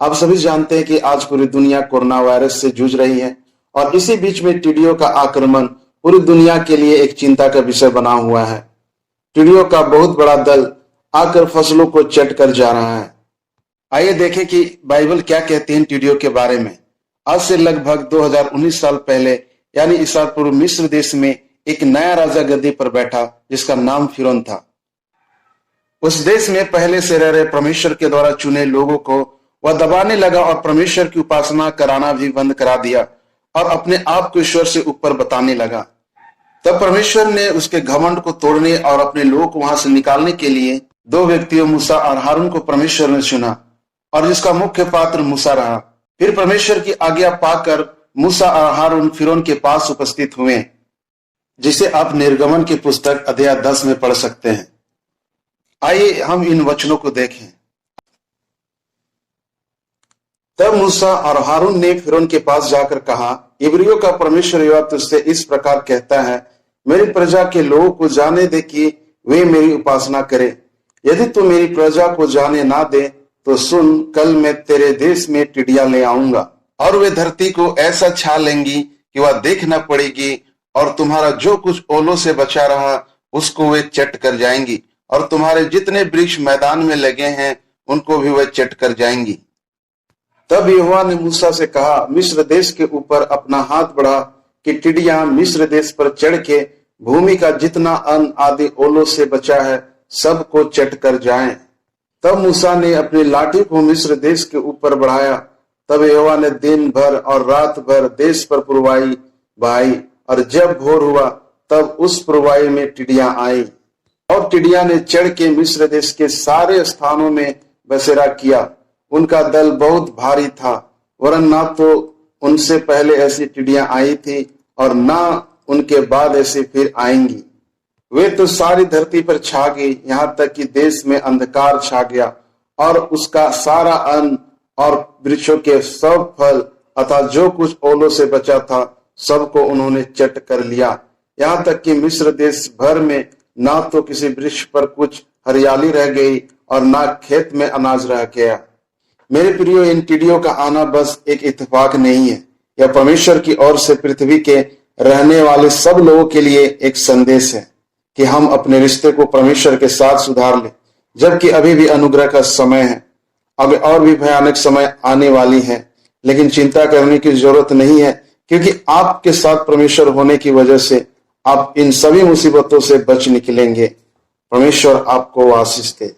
आप सभी जानते हैं कि आज पूरी दुनिया कोरोना वायरस से जूझ रही है और इसी बीच में टिड्डियों का आक्रमण पूरी दुनिया के लिए एक चिंता का विषय बना हुआ है। टिड्डियों का बहुत बड़ा दल आकर फसलों को चट कर जा रहा है। आइए देखें कि बाइबल क्या कहती है टिड्डियों के बारे में। आज से लगभग 2019 साल पहले यानी ईसा पूर्व मिस्र देश में एक नया राजा गद्दी पर बैठा जिसका नाम फिरौन था। उस देश में पहले से रह रहे परमेश्वर के द्वारा चुने लोगों को वह दबाने लगा और परमेश्वर की उपासना कराना भी बंद करा दिया और अपने आप को ईश्वर से ऊपर बताने लगा। तब परमेश्वर ने उसके घमंड को तोड़ने और अपने लोगों को वहां से निकालने के लिए दो व्यक्तियों मूसा और हारून को परमेश्वर ने चुना और जिसका मुख्य पात्र मूसा रहा। फिर परमेश्वर की आज्ञा पाकर मूसा और हारून फिरौन के पास उपस्थित हुए, जिसे आप निर्गमन की पुस्तक अध्याय 10 में पढ़ सकते हैं। आइए हम इन वचनों को देखें। तब मूसा और हारून ने फिरौन के पास जाकर कहा, इब्रियों का परमेश्वर यहोवा तुझसे इस प्रकार कहता है, मेरी प्रजा के लोगों को जाने दे कि वे मेरी उपासना करें। यदि तू मेरी प्रजा को जाने ना दे तो सुन, कल मैं तेरे देश में टिड्डियां ले आऊंगा और वे धरती को ऐसा छा लेंगी कि वह देख न पड़ेगी और तुम्हारा जो कुछ ओलों से बचा रहा उसको वे चट कर जाएंगी और तुम्हारे जितने वृक्ष मैदान में लगे हैं उनको भी वे चट कर जाएंगी। तब यहोवा ने मूसा से कहा, मिस्र देश के ऊपर अपना हाथ बढ़ा कि टिड्डियां मिस्र देश पर चढ़ के भूमि का जितना अन्न आदि ओलों से बचा है सबको चट कर जाएं। तब मूसा ने अपनी लाठी को मिस्र देश के ऊपर बढ़ाया। तब यहोवा ने दिन भर और रात भर देश पर पुरवाई बहाई और जब भोर हुआ तब उस पुरवाई में टिड्डियां आई और टिड्डियां ने चढ़ के मिस्र देश के सारे स्थानों में बसेरा किया। उनका दल बहुत भारी था, वरन ना तो उनसे पहले ऐसी टिड्डियां आई थी और ना उनके बाद ऐसे फिर आएंगी। वे तो सारी धरती पर छा गई, यहाँ तक कि देश में अंधकार छा गया और उसका सारा अन्न और वृक्षों के सब फल अर्थात जो कुछ ओलों से बचा था सबको उन्होंने चट कर लिया। यहाँ तक कि मिस्र देश भर में ना तो किसी वृक्ष पर कुछ हरियाली रह गई और ना खेत में अनाज रह गया। मेरे प्रियो, इन टिड्डियों का आना बस एक इत्तेफाक नहीं है, यह परमेश्वर की ओर से पृथ्वी के रहने वाले सब लोगों के लिए एक संदेश है कि हम अपने रिश्ते को परमेश्वर के साथ सुधार लें, जबकि अभी भी अनुग्रह का समय है। अब और भी भयानक समय आने वाली है, लेकिन चिंता करने की जरूरत नहीं है, क्योंकि आपके साथ परमेश्वर होने की वजह से आप इन सभी मुसीबतों से बच निकलेंगे। परमेश्वर आपको आशीष दे।